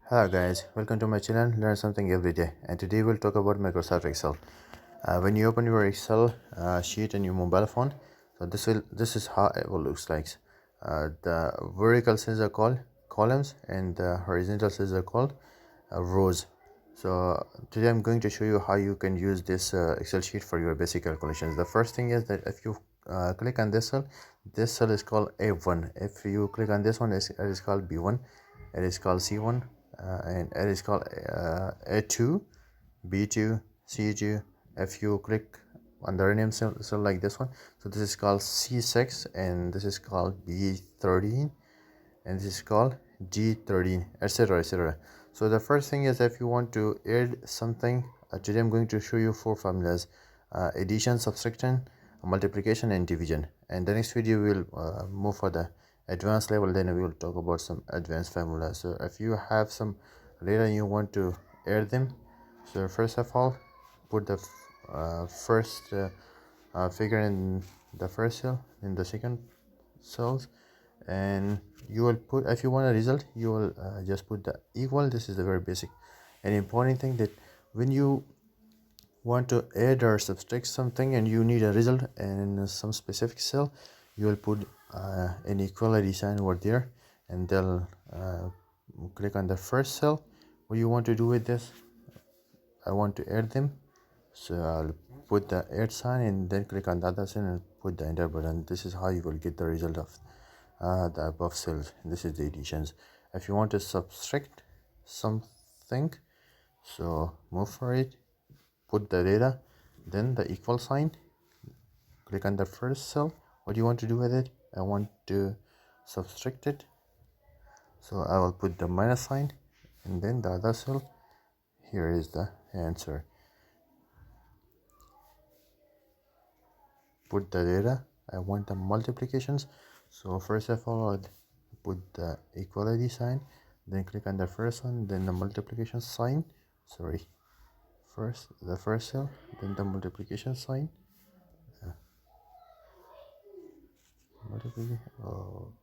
Hello guys, welcome to my channel Learn Something Every Day, and today we'll talk about Microsoft Excel. When you open your Excel sheet in your mobile phone, so this is how it will looks like. The vertical cells are called columns and the horizontal cells are called rows. So today I'm going to show you how you can use this Excel sheet for your basic calculations. The first thing is that if you click on this cell is called A1. If you click on this one, it is called B1, it is called C1, and it is called A2, B2, C2. If you click on the rename cell like this one, so this is called C6 and this is called B13 and this is called G13, etc, etc. So the first thing is, if you want to add something, today I'm going to show you four formulas: addition, subtraction, multiplication and division. And the next video we'll move for the advanced level, then we will talk about some advanced formulas. So if you have some data and you want to add them, so first of all, put the first figure in the first cell, in the second cells, and you will put, if you want a result, you will just put the equal. This is the very basic and important thing, that when you want to add or subtract something and you need a result in some specific cell, you will put an equality sign over there, and they'll click on the first cell. What you want to do with this, I want to add them, so I'll put the add sign and then click on the other cell and put the enter button. This is how you will get the result of the above cells. This is the additions. If you want to subtract something, so move for it, put the data, then the equal sign, click on the first cell. What do you want to do with it? I want to subtract it, so I will put the minus sign and then the other cell. Here is the answer. Put the data, I want the multiplications, so first of all I'll put the equality sign, then click on the first one, then the multiplication sign, first the first cell, then the multiplication sign, oh,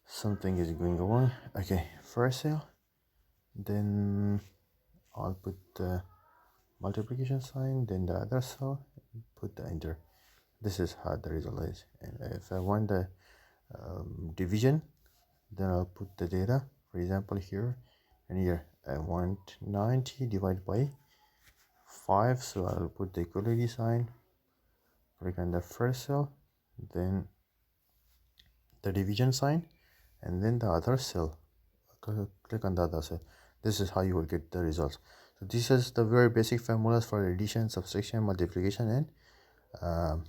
something is going wrong. Okay, first cell, then I'll put the multiplication sign, then the other cell, put the enter. This is how the result is. And if I want the division, then I'll put the data, for example here and here. I want 90 divided by 5, so I'll put the equality sign, click on the first cell, then the division sign, and then the other cell, click on the other cell. This is how you will get the results. So this is the very basic formulas for addition, subtraction, multiplication and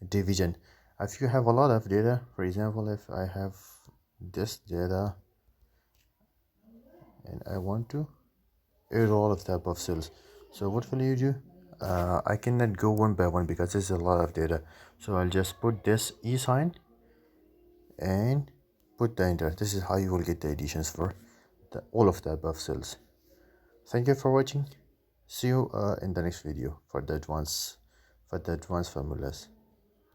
division. If you have a lot of data, for example, if I have this data and I want to add all of the above cells, so what will you do? I cannot go one by one because there's a lot of data, so I'll just put this E sign and put the enter. This is how you will get the additions for all of the above cells. Thank you for watching. See you in the next video for the advanced formulas.